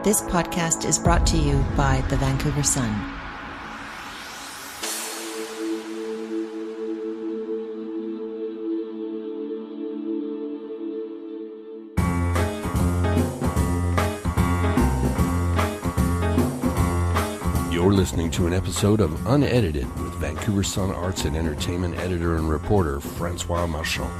This podcast is brought to you by the Vancouver Sun. You're listening to an episode of Unedited with Vancouver Sun Arts and Entertainment editor and reporter Francois Marchand.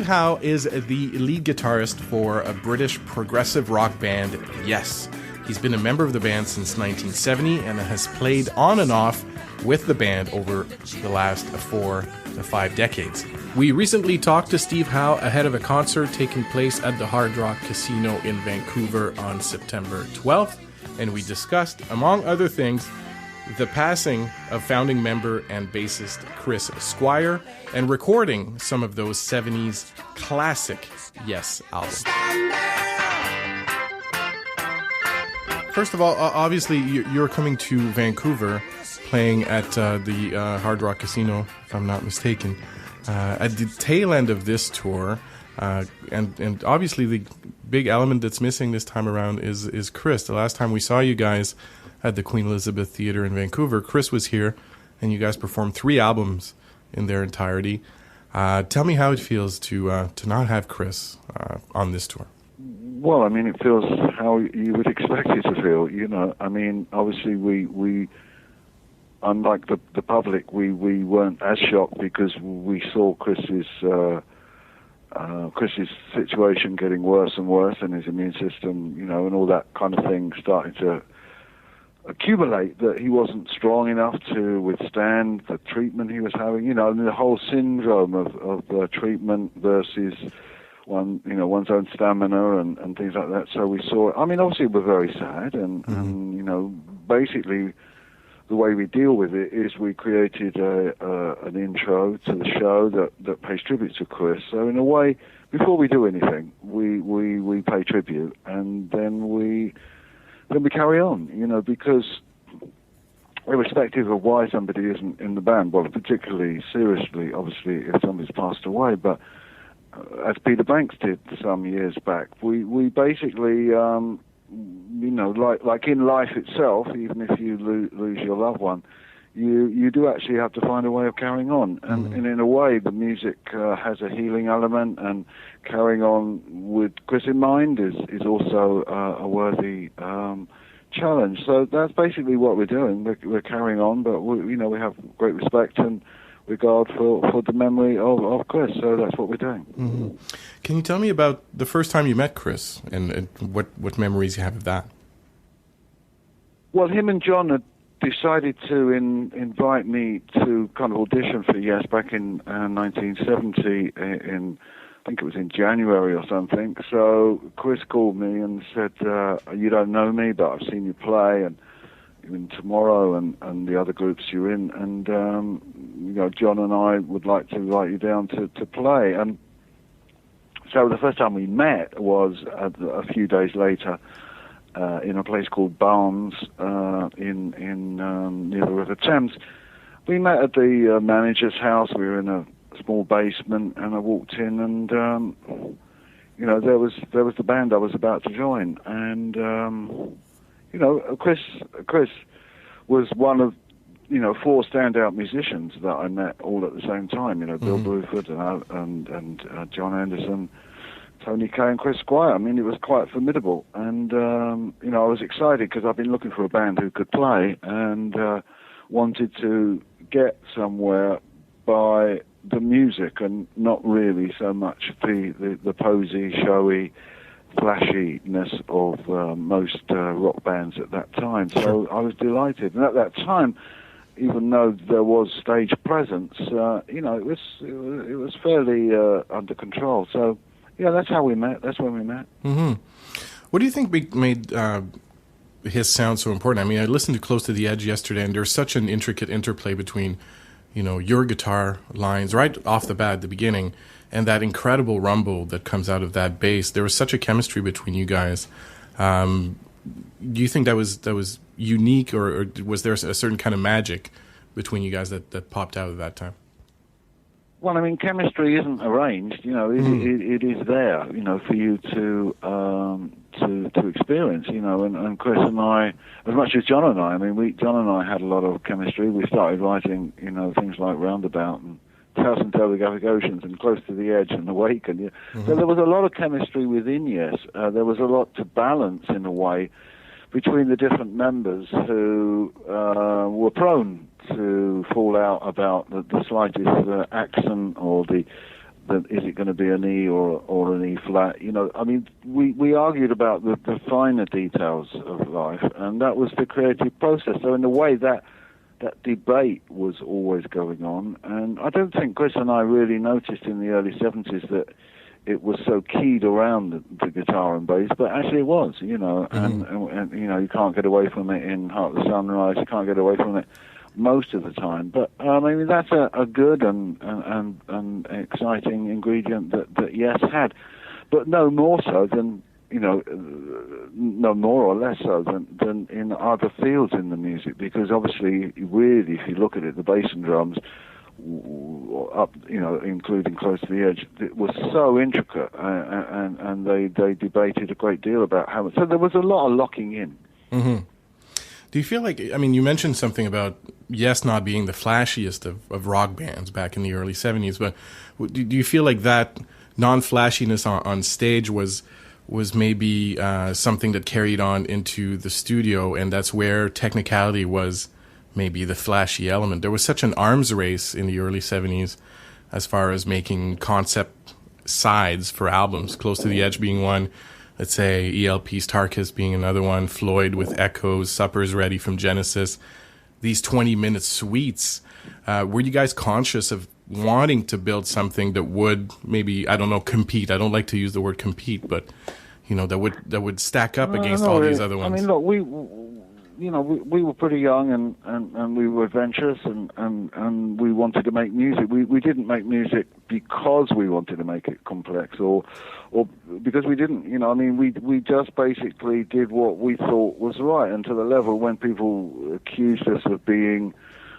Howe is the lead guitarist for a British progressive rock band, Yes. He's been a member of the band since 1970 and has played on and off with the band over the last 4 to 5 decades. We recently talked to Steve Howe ahead of a concert taking place at the Hard Rock Casino in Vancouver on September 12th, and we discussed, among other things, the passing of founding member and bassist Chris Squire, and recording some of those 70s classic Yes albums. First of all, obviously, you're coming to Vancouver, playing at the Hard Rock Casino, if I'm not mistaken, at the tail end of this tour, and obviously the big element that's missing this time around is Chris. The last time we saw you guys at the Queen Elizabeth Theatre in Vancouver, Chris was here, and you guys performed 3 albums in their entirety. Tell me how it feels to not have Chris on this tour. Well, I mean, it feels how you would expect it to feel. You know, I mean, obviously we unlike the public, we weren't as shocked because we saw Chris's situation getting worse and worse, and his immune system, you know, and all that kind of thing starting to accumulate, that he wasn't strong enough to withstand the treatment he was having, you know, and the whole syndrome of treatment versus one's own stamina and things like that. So we saw, I mean, obviously we're very sad, and you know, basically the way we deal with it is we created an intro to the show that pays tribute to Chris. So in a way, before we do anything, we pay tribute, and then we carry on, you know, because irrespective of why somebody isn't in the band, well, particularly seriously, obviously, if somebody's passed away, but as Peter Banks did some years back, we basically, you know, like in life itself, even if you lose your loved one, you do actually have to find a way of carrying on. And in a way, the music has a healing element, and carrying on with Chris in mind is also a worthy challenge. So that's basically what we're doing. We're carrying on, but we have great respect and regard for the memory of Chris. So that's what we're doing. Mm-hmm. Can you tell me about the first time you met Chris and what memories you have of that? Well, him and John had decided to invite me to kind of audition for Yes back in 1970 I think it was in January or something. So Chris called me and said, you don't know me, but I've seen you play, and you're in Tomorrow and the other groups you're in, and you know, John and I would like to invite you down to play. And so the first time we met was a few days later in a place called Barnes in near the River Thames. We met at the manager's house. We were in a small basement, and I walked in, and you know, there was the band I was about to join, and you know, Chris was one of, you know, 4 standout musicians that I met all at the same time. You know, Bill Bruford and John Anderson, Tony Kaye, and Chris Squire. I mean, it was quite formidable, and you know, I was excited because I've been looking for a band who could play, and wanted to get somewhere by the music and not really so much the posy, showy flashiness of most rock bands at that time. So I was delighted, and at that time, even though there was stage presence, you know, it was fairly under control. So yeah, that's how we met. That's when we met. Mm-hmm. What do you think made his sound so important. I mean, I listened to Close to the Edge yesterday, and there's such an intricate interplay between, your guitar lines right off the bat at the beginning and that incredible rumble that comes out of that bass. There was such a chemistry between you guys. Do you think that was unique, or was there a certain kind of magic between you guys that popped out at that time? Well, I mean, chemistry isn't arranged. It is there. For you to experience. And Chris and I, as much as John and I. I mean, John and I had a lot of chemistry. We started writing, things like Roundabout and Thousand Telegraphic Oceans and Close to the Edge and Awaken. So there was a lot of chemistry within Yes. There was a lot to balance in a way between the different members who were prone to fall out about the slightest accent or the is it going to be an E or an E flat? I mean, we argued about the finer details of life, and that was the creative process. So in a way, that debate was always going on, and I don't think Chris and I really noticed in the early 70s that it was so keyed around the guitar and bass, but actually it was, and you can't get away from it in Heart of the Sunrise. You can't get away from it most of the time. But I mean, that's a good and exciting ingredient that Yes had, but no more so than no more or less so than in other fields in the music, because obviously, really, if you look at it, the bass and drums up, including Close to the Edge, it was so intricate, and they debated a great deal about how much. So there was a lot of locking in. Mm-hmm. Do you feel like, I mean, you mentioned something about Yes not being the flashiest of rock bands back in the early 70s, but do you feel like that non-flashiness on stage was maybe something that carried on into the studio, and that's where technicality was maybe the flashy element? There was such an arms race in the early 70s as far as making concept sides for albums, Close to the Edge being one, let's say ELP's Tarkus being another one, Floyd with Echoes, Supper's Ready from Genesis, these 20-minute suites. Were you guys conscious of wanting to build something that would maybe, I don't know, compete? I don't like to use the word compete, but that would stack up against all these other ones. I mean, look, we were pretty young and we were adventurous and we wanted to make music. We didn't make music because we wanted to make it complex or because we didn't. I mean, we just basically did what we thought was right, and to the level when people accused us of being.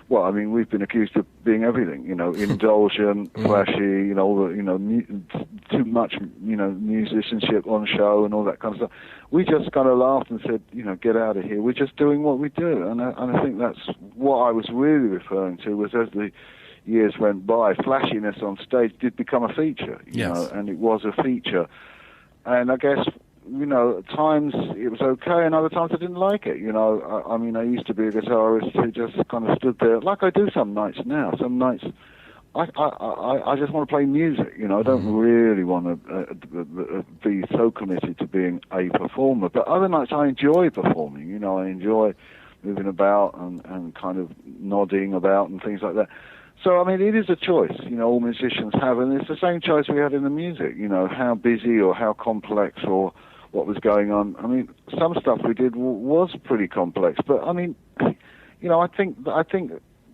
Well, I mean, we've been accused of being everything, indulgent, flashy, too much, musicianship on show and all that kind of stuff. We just kind of laughed and said, get out of here. We're just doing what we do. And I think that's what I was really referring to was as the years went by, flashiness on stage did become a feature, and it was a feature. And I guess, at times it was okay, and other times I didn't like it. I mean, I used to be a guitarist who just kind of stood there, like I do some nights now. Some nights, I just want to play music. I don't really want to be so committed to being a performer. But other nights I enjoy performing. I enjoy moving about and kind of nodding about and things like that. So, I mean, it is a choice, all musicians have, and it's the same choice we had in the music, how busy or how complex or what was going on. I mean, some stuff we did was pretty complex, but I mean, I think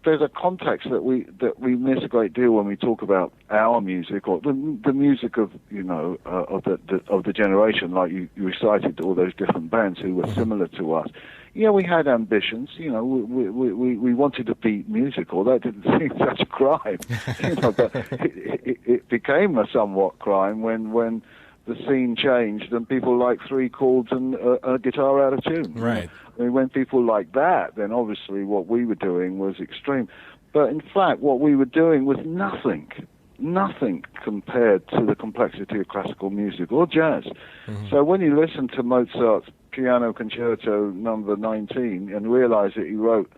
there's a context that we miss a great deal when we talk about our music or the music of of the generation, like you recited all those different bands who were similar to us. Yeah, we had ambitions. We wanted to be musical. That didn't seem such a crime. But it became a somewhat crime when the scene changed and people like three chords and a guitar out of tune. Right. I mean, when people like that, then obviously what we were doing was extreme. But in fact, what we were doing was nothing compared to the complexity of classical music or jazz. Mm-hmm. So when you listen to Mozart's Piano Concerto number 19 and realize that he wrote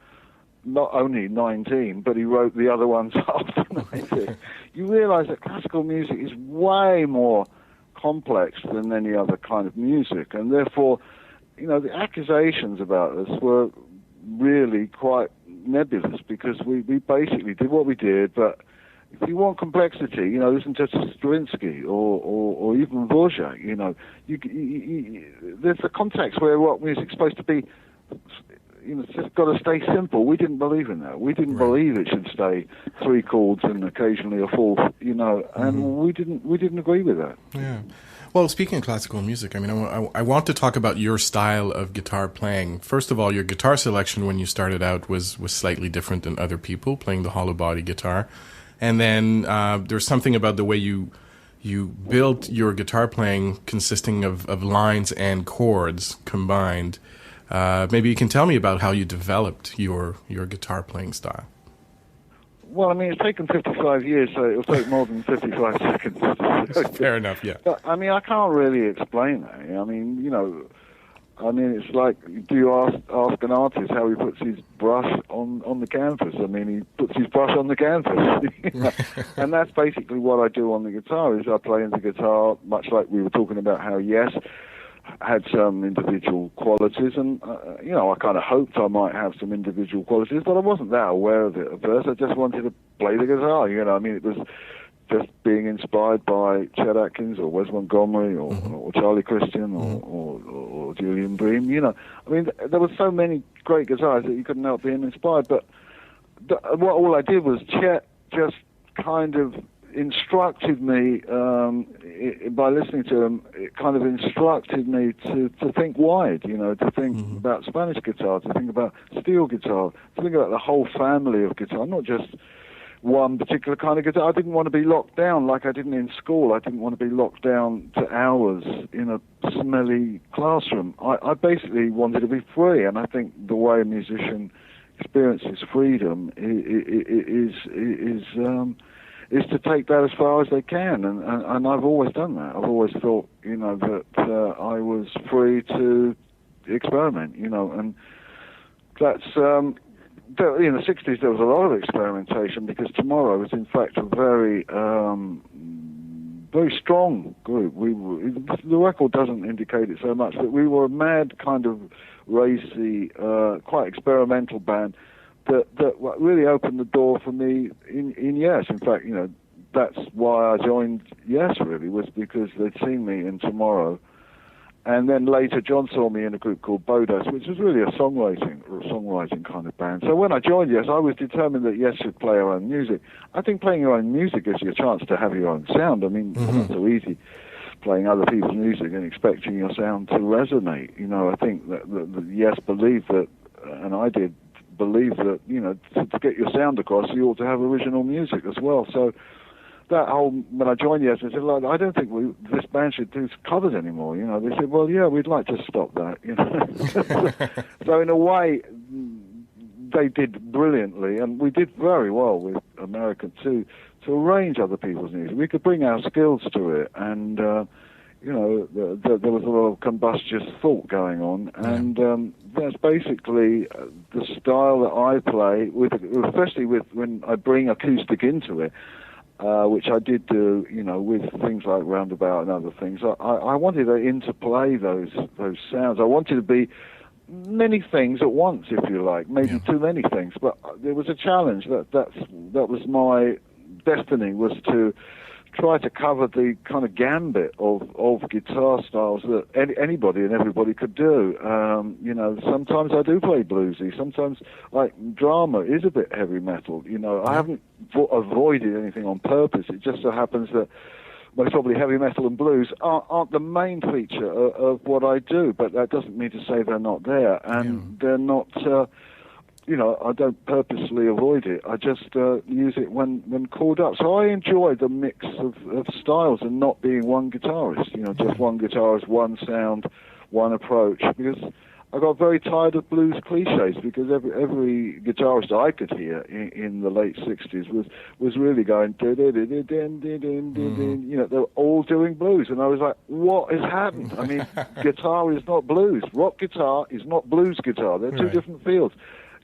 not only 19, but he wrote the other ones after 19, you realize that classical music is way more complex than any other kind of music, and therefore, the accusations about us were really quite nebulous because we basically did what we did, but if you want complexity, listen to Stravinsky or even Dvorak. There's a context where rock music's supposed to be. It's just got to stay simple. We didn't believe in that. We didn't believe it should stay 3 chords and occasionally a fourth. And we didn't agree with that. Yeah. Well, speaking of classical music, I mean, I want to talk about your style of guitar playing. First of all, your guitar selection when you started out was slightly different than other people playing the hollow body guitar. And then there's something about the way you built your guitar playing consisting of lines and chords combined. Maybe you can tell me about how you developed your guitar playing style. Well, I mean, it's taken 55 years, so it'll take more than 55 seconds. Fair enough, yeah. But, I mean, I can't really explain that. I mean, it's like, do you ask an artist how he puts his brush on the canvas? I mean, he puts his brush on the canvas. And that's basically what I do on the guitar, is I play the guitar, much like we were talking about how Yes had some individual qualities, and I kind of hoped I might have some individual qualities, but I wasn't that aware of it at first. I just wanted to play the guitar. I mean, it was just being inspired by Chet Atkins or Wes Montgomery or Charlie Christian or Julian Bream. I mean, there were so many great guitarists that you couldn't help being inspired. But all I did was Chet just kind of instructed me by listening to him. It kind of instructed me to think wide, to think about Spanish guitar, to think about steel guitar, to think about the whole family of guitar, not just one particular kind of guitar. I didn't want to be locked down like I didn't in school. I didn't want to be locked down to hours in a smelly classroom. I basically wanted to be free, and I think the way a musician experiences freedom is to take that as far as they can, and I've always done that. I've always thought, that I was free to experiment, and that's in the 60s there was a lot of experimentation, because Tomorrow was in fact a very very strong group. The record doesn't indicate it so much, but we were a mad kind of racy, quite experimental band. That really opened the door for me in Yes. In fact, that's why I joined Yes, really, was because they'd seen me in Tomorrow. And then later, John saw me in a group called Bodas, which was really a songwriting kind of band. So when I joined Yes, I was determined that Yes should play our own music. I think playing your own music gives you a chance to have your own sound. I mean, it's not so easy playing other people's music and expecting your sound to resonate. I think that Yes believed that, and I did, believe that, to get your sound across, you ought to have original music as well. So that whole, when I joined Yes, I said, I don't think this band should do covers anymore. They said, well, yeah, we'd like to stop that. So in a way, they did brilliantly, and we did very well with America too, to arrange other people's music. We could bring our skills to it, and there was a lot of combustious thought going on, and that's basically the style that I play, especially when I bring acoustic into it, which I did do, with things like Roundabout and other things. I wanted to interplay those sounds. I wanted to be many things at once, if you like, maybe too many things, but there was a challenge. That was my destiny, was to try to cover the kind of gambit of guitar styles that anybody and everybody could do. Sometimes I do play bluesy. Sometimes, like, drama is a bit heavy metal. I haven't avoided anything on purpose. It just so happens that most probably heavy metal and blues aren't the main feature of what I do, but that doesn't mean to say they're not there. And they're not... I don't purposely avoid it. I just use it when called up. So I enjoy the mix of styles and not being one guitarist, just one guitarist, one sound, one approach. Because I got very tired of blues cliches, because every guitarist I could hear in the late 60s was really going, they were all doing blues. And I was like, what has happened? I mean, guitar is not blues. Rock guitar is not blues guitar. They're two different fields.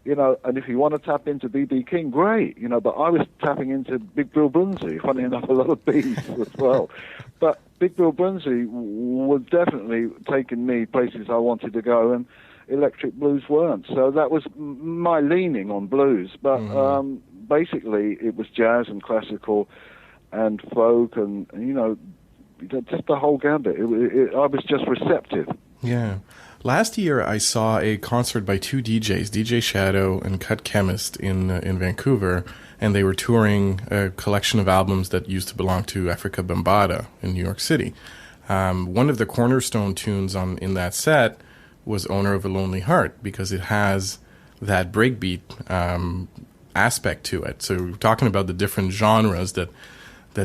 And if you want to tap into B.B. King, great, but I was tapping into Big Bill Brunsey, funny enough, a lot of B's as well. But Big Bill Brunsey was definitely taking me places I wanted to go, and electric blues weren't. So that was my leaning on blues. But basically it was jazz and classical and folk and just the whole gambit. I was just receptive. Yeah. Last year, I saw a concert by two DJs, DJ Shadow and Cut Chemist, in Vancouver, and they were touring a collection of albums that used to belong to Africa Bambaataa in New York City. One of the cornerstone tunes in that set was "Owner of a Lonely Heart" because it has that breakbeat aspect to it. So we're talking about the different genres that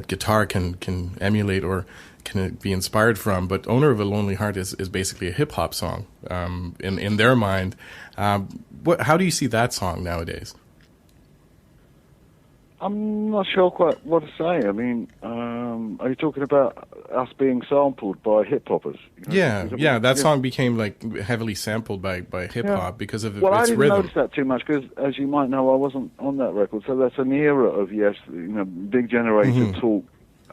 guitar can emulate or can be inspired from, but "Owner of a Lonely Heart" is basically a hip-hop song in their mind. How do you see that song nowadays? I'm not sure quite what to say. I mean, are you talking about us being sampled by hip-hoppers? Yeah, that song became like heavily sampled by hip-hop because of its rhythm. Well, I didn't notice that too much because, as you might know, I wasn't on that record, so that's an era of, yes, Big Generator, Talk,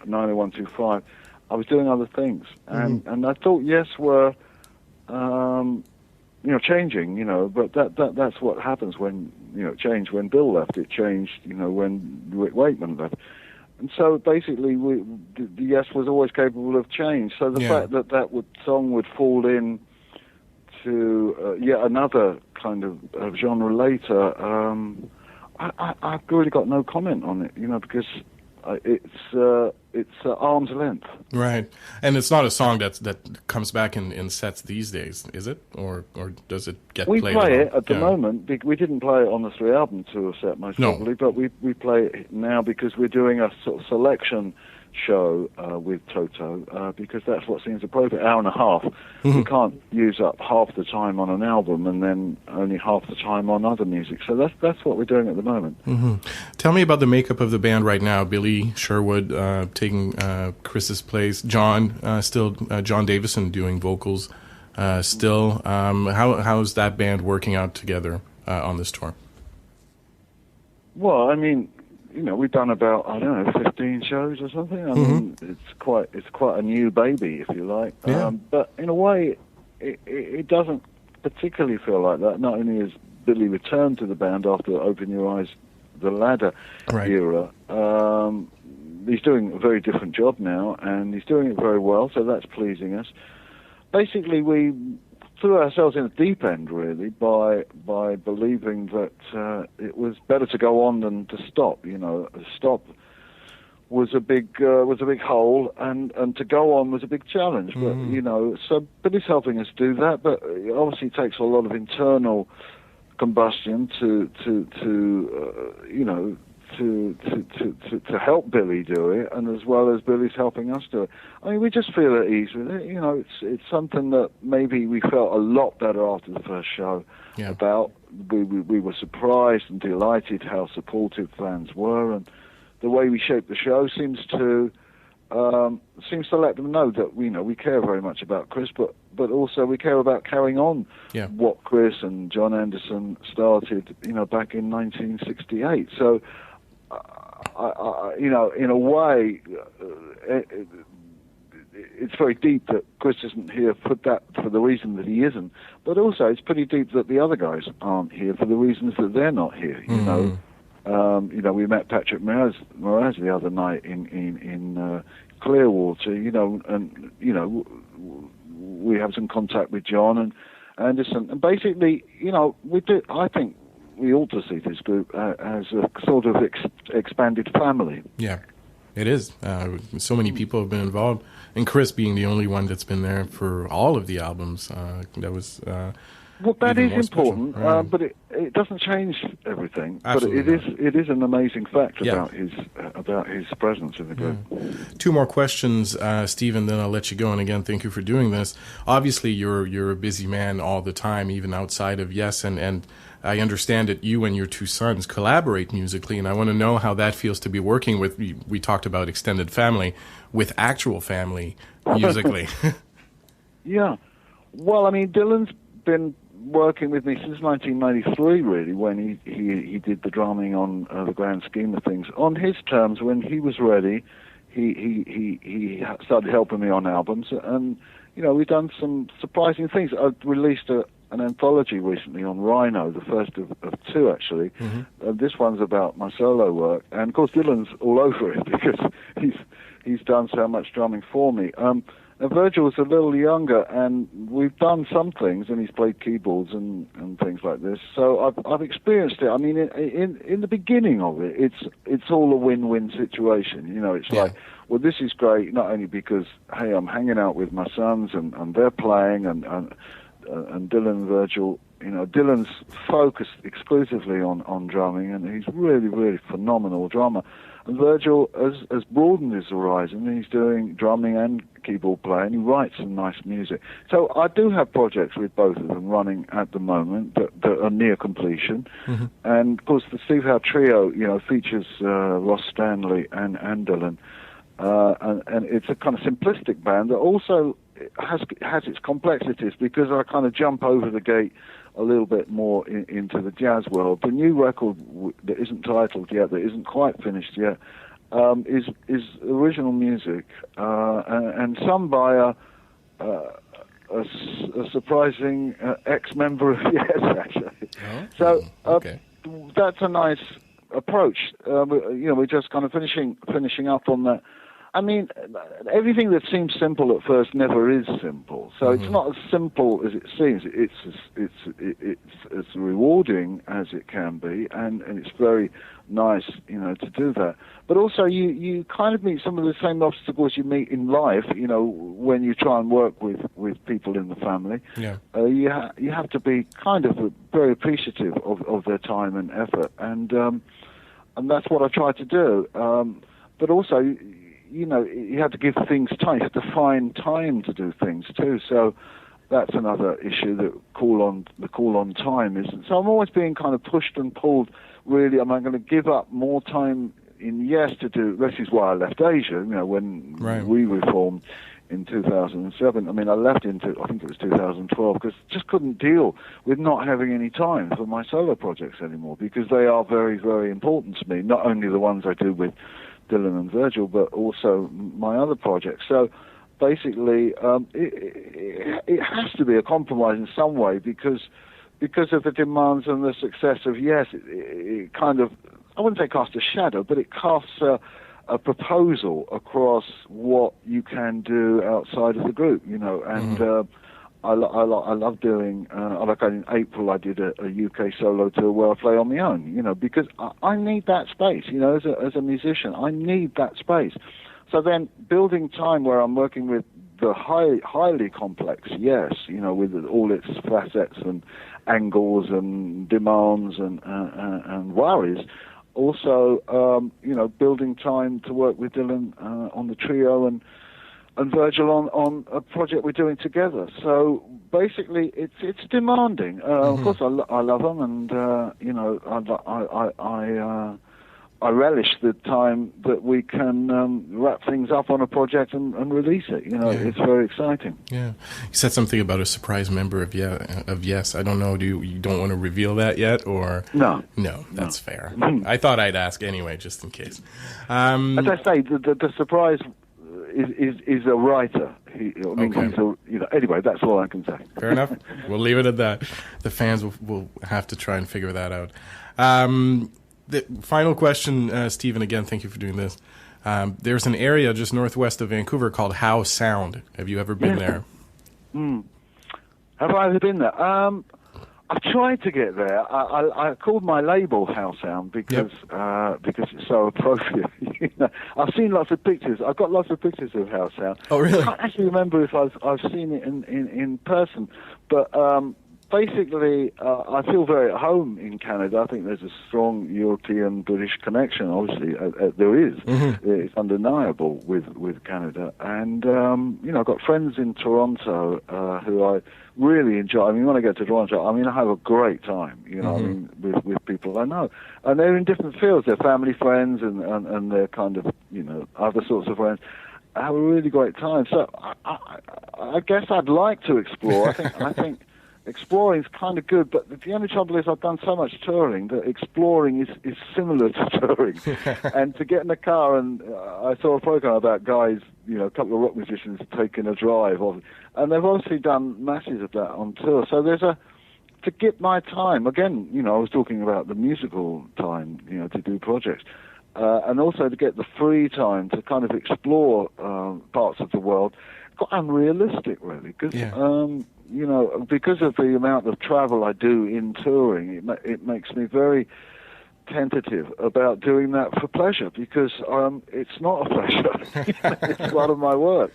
90125. I was doing other things, and I thought Yes were, changing, but that's what happens when, it changed when Bill left. It changed, when Rick Wakeman left. And so basically, the Yes was always capable of change. So the fact that song would fall in to yet another kind of genre later, I've really got no comment on it, because it's arm's length. Right, and it's not a song that comes back in sets these days, is it? Or does it get played? We play it at the moment. We didn't play it on the 3-album tour set most probably, but we play it now because we're doing a sort of selection show with Toto because that's what seems appropriate. Hour and a half. You can't use up half the time on an album and then only half the time on other music. So that's what we're doing at the moment. Tell me about the makeup of the band right now. Billy Sherwood taking Chris's place. John Davison doing vocals still. How's that band working out together on this tour? Well, I mean, we've done about 15 shows or something. I mean, it's quite a new baby, if you like. Yeah. But in a way, it doesn't particularly feel like that. Not only has Billy returned to the band after Open Your Eyes, the Ladder era, he's doing a very different job now, and he's doing it very well. So that's pleasing us. Basically, we threw ourselves in a deep end, really, by believing that it was better to go on than to stop. A stop was a big hole, and to go on was a big challenge. But so Billy's helping us do that. But it obviously takes a lot of internal combustion to help Billy do it, and as well as Billy's helping us do it. I mean, we just feel at ease with it. It's something that maybe we felt a lot better after the first show about. We were surprised and delighted how supportive fans were, and the way we shaped the show seems to let them know that we care very much about Chris, but also we care about carrying on what Chris and John Anderson started, back in 1968. So. In a way, it's very deep that Chris isn't here for the reason that he isn't. But also, it's pretty deep that the other guys aren't here for the reasons that they're not here. We met Patrick Moraz the other night in Clearwater. And we have some contact with John and Anderson, and basically, we do. I think we ought to see this group as a sort of expanded family. Yeah, it is. So many people have been involved, and Chris being the only one that's been there for all of the albums. That was well, that is important, right. But it doesn't change everything. Absolutely but it is an amazing fact about his presence in the group. Two more questions, Steve, and then I'll let you go. And again, thank you for doing this. Obviously, you're a busy man all the time, even outside of Yes, and I understand that you and your two sons collaborate musically, and I want to know how that feels to be working with, we talked about extended family, with actual family musically. Yeah. Well, I mean, Dylan's been working with me since 1993, really, when he did the drumming on the Grand Scheme of Things. On his terms, when he was ready, he started helping me on albums, and we've done some surprising things. I released an anthology recently on Rhino, the first of two actually. This one's about my solo work, and of course Dylan's all over it because he's done so much drumming for me. And Virgil's a little younger, and we've done some things, and he's played keyboards and things like this. So I've experienced it. I mean, in the beginning of it, it's all a win-win situation. You know, it's like, well, this is great, not only because, hey, I'm hanging out with my sons, and they're playing, and Dylan and Virgil, you know, Dylan's focused exclusively on drumming, and he's really, really phenomenal drummer. And Virgil has broadened his horizon. He's doing drumming and keyboard playing. He writes some nice music. So I do have projects with both of them running at the moment that are near completion. And of course, the Steve Howe trio, you know, features Ross Stanley and Dylan, and it's a kind of simplistic band that also has its complexities because I kind of jump over the gate a little bit more into the jazz world. The new record that isn't titled yet, that isn't quite finished yet, is original music and sung by a surprising ex-member of Yes, actually. So that's a nice approach. You know, we're just kind of finishing up on that. I mean, everything that seems simple at first never is simple. So it's not as simple as it seems. It's as rewarding as it can be, and it's very nice, you know, to do that. But also, you kind of meet some of the same obstacles you meet in life, you know, when you try and work with people in the family. You have to be kind of very appreciative of their time and effort, and that's what I try to do. But also, you know, you have to give things time. You have to find time to do things too. So that's another issue. The call on time is. So I'm always being kind of pushed and pulled. Really, am I going to give up more time in Yes to do? This is why I left Asia. You know, when we reformed in 2007. I mean, I left I think it was 2012 because just couldn't deal with not having any time for my solo projects anymore because they are very, very important to me. Not only the ones I do with Dylan and Virgil, but also my other projects. So basically, it has to be a compromise in some way because of the demands and the success of Yes. It kind of, I wouldn't say cast a shadow, but it casts a proposal across what you can do outside of the group, you know. And I love doing, like in April I did a UK solo tour where I play on my own, you know, because I need that space, you know, as a musician, I need that space. So then building time where I'm working with the highly complex Yes, you know, with all its facets and angles and demands and worries. Also, you know, building time to work with Dylan on the trio and Virgil on a project we're doing together. So basically, it's demanding. Of course, I love them, and you know, I relish the time that we can wrap things up on a project and release it. You know, it's very exciting. Yeah, you said something about a surprise member of Yes. I don't know. You don't want to reveal that yet, or no? That's fair. I thought I'd ask anyway, just in case. As I say, the surprise is a writer. He's anyway, that's all I can say. Fair enough. We'll leave it at that. The fans will have to try and figure that out. The final question, Stephen, again, thank you for doing this. There's an area just northwest of Vancouver called Howe Sound. Have you ever been there? Have I ever been there? I've tried to get there. I called my label Howe Sound because it's so appropriate. You know, I've seen lots of pictures. I've got lots of pictures of Howe Sound. Oh, really? I can't actually remember if I've seen it in person, but basically, I feel very at home in Canada. I think there's a strong European-British connection. Obviously, there is. It's undeniable with Canada. And, you know, I've got friends in Toronto who I really enjoy. I mean, when I go to Toronto, I mean, I have a great time, you know, I mean, with people I know. And they're in different fields. They're family friends and they're kind of, you know, other sorts of friends. I have a really great time. So I guess I'd like to explore. I think exploring is kind of good, but the only trouble is I've done so much touring that exploring is similar to touring. And to get in a car, and I saw a program about guys, you know, a couple of rock musicians taking a drive, and they've obviously done masses of that on tour. So there's a to get my time again. I was talking about the musical time, to do projects, and also to get the free time to kind of explore parts of the world. Got unrealistic, really, because because of the amount of travel I do in touring, it makes me very tentative about doing that for pleasure, because it's not a pleasure. It's part of my work.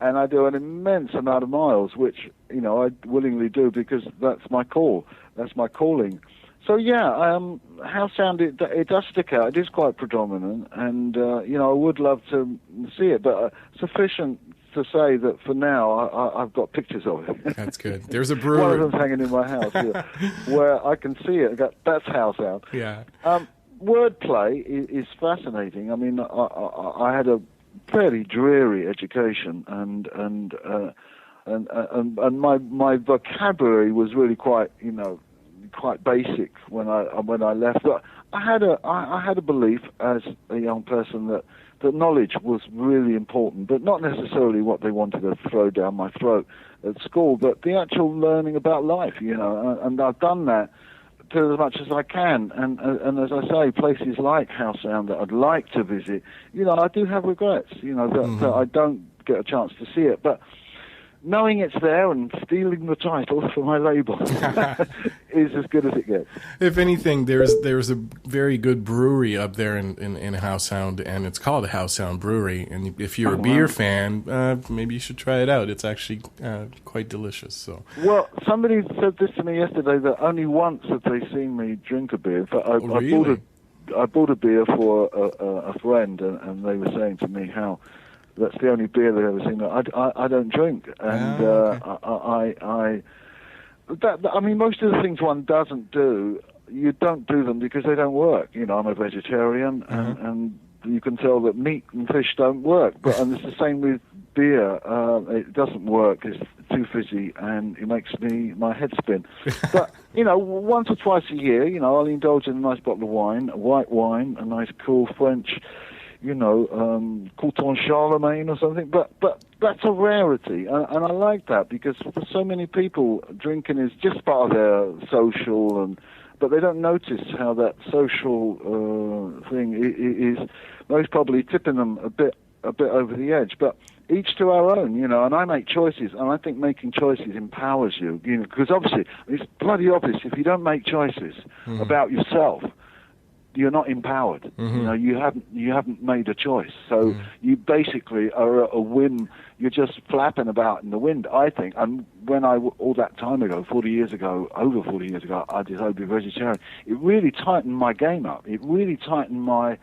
And I do an immense amount of miles, which, I willingly do because that's my call. That's my calling. So, house sound, it does stick out. It is quite predominant. And, I would love to see it. But sufficient to say that for now, I've got pictures of it. That's good. There's a brewery. One of them's hanging in my house here, where I can see it. I go, that's house sound. Yeah. Wordplay is fascinating. I mean, I had a fairly dreary education, and my vocabulary was really quite basic when I left. But I had a belief as a young person that knowledge was really important, but not necessarily what they wanted to throw down my throat at school, but the actual learning about life. And I've done that to as much as I can, and as I say, places like House Sound that I'd like to visit, I do have regrets, that I don't get a chance to see it, but knowing it's there and stealing the title for my label is as good as it gets. If anything, there's a very good brewery up there in House Sound, and it's called House Sound Brewery. And if you're a beer fan, maybe you should try it out. It's actually quite delicious. So. Well, somebody said this to me yesterday, that only once have they seen me drink a beer. But I bought a beer for a friend, and they were saying to me how that's the only beer they've ever seen. I don't drink, and I mean, most of the things one doesn't do, you don't do them because they don't work. I'm a vegetarian, and you can tell that meat and fish don't work. And it's the same with beer. It doesn't work. It's too fizzy, and it makes my head spin. But once or twice a year, I'll indulge in a nice bottle of wine, a white wine, a nice cool French, Couton Charlemagne or something, but that's a rarity, and I like that, because for so many people, drinking is just part of their social, but they don't notice how that social thing is most probably tipping them a bit over the edge. But each to our own, and I make choices, and I think making choices empowers you, because obviously it's bloody obvious, if you don't make choices about yourself, you're not empowered. You haven't made a choice. So you basically are a whim. You're just flapping about in the wind, I think. And when all that time ago, over 40 years ago, I decided to be vegetarian, it really tightened my game up. It really tightened my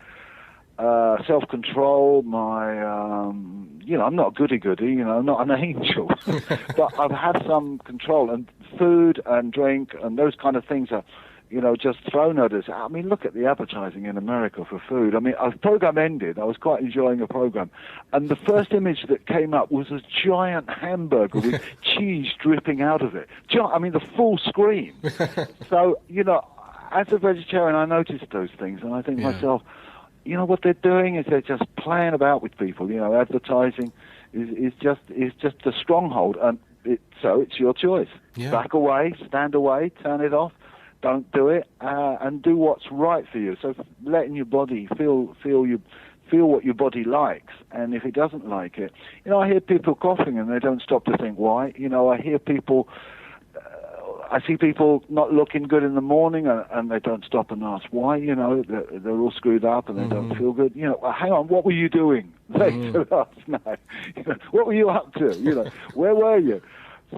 self-control, my, I'm not goody-goody, I'm not an angel, but I've had some control, and food and drink and those kind of things are, just thrown at us. I mean, look at the advertising in America for food. I mean, the program ended. I was quite enjoying a program. And the first image that came up was a giant hamburger with cheese dripping out of it. The full screen. So, as a vegetarian, I noticed those things. And I think to myself, what they're doing is they're just playing about with people. Advertising is just a stronghold. And so it's your choice. Yeah. Back away, stand away, turn it off. Don't do it, and do what's right for you. So letting your body feel what your body likes, and if it doesn't like it, I hear people coughing and they don't stop to think why. I hear people, I see people not looking good in the morning, and they don't stop and ask why. They're all screwed up and they don't feel good. Hang on, what were you doing? They should ask now. What were you up to? Where were you?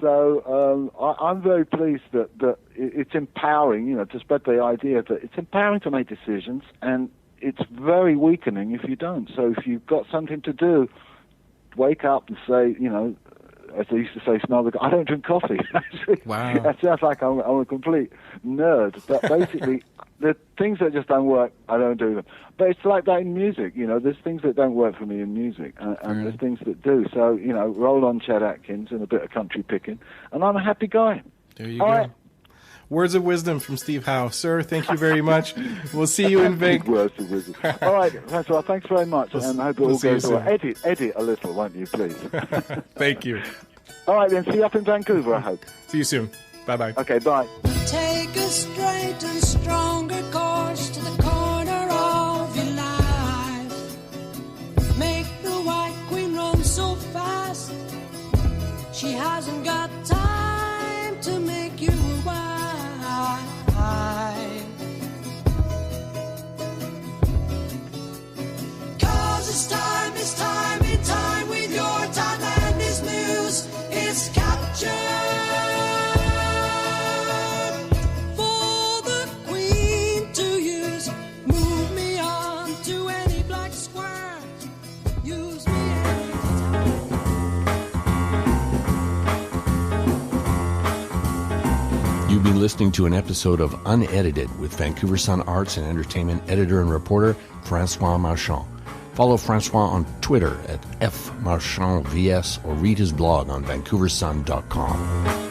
So I'm very pleased that it's empowering, to spread the idea that it's empowering to make decisions, and it's very weakening if you don't. So if you've got something to do, wake up and say, as they used to say, smell the... I don't drink coffee. Wow. That sounds like I'm a complete nerd. But basically, the things that just don't work, I don't do them. But it's like that in music, there's things that don't work for me in music, and there's things that do. So, roll on Chet Atkins and a bit of country picking, and I'm a happy guy. There you go. Right. Words of wisdom from Steve Howe. Sir, thank you very much. We'll see you in Vegas. Words of wisdom. All right, thanks very much, and I hope it all goes well. Edit a little, won't you, please? Thank you. All right, then, see you up in Vancouver, I hope. See you soon. Bye-bye. Okay, bye. Take a straight and stronger course to the corner of your life. Make the White Queen run so fast, she hasn't got time to make you a wife. 'Cause it's time with your time, and this news is captured. For the Queen to use, move me on to any black square. Use me anytime. You've been listening to an episode of Unedited with Vancouver Sun arts and entertainment editor and reporter Francois Marchand. Follow Francois on Twitter at FMarchandVS or read his blog on vancouversun.com.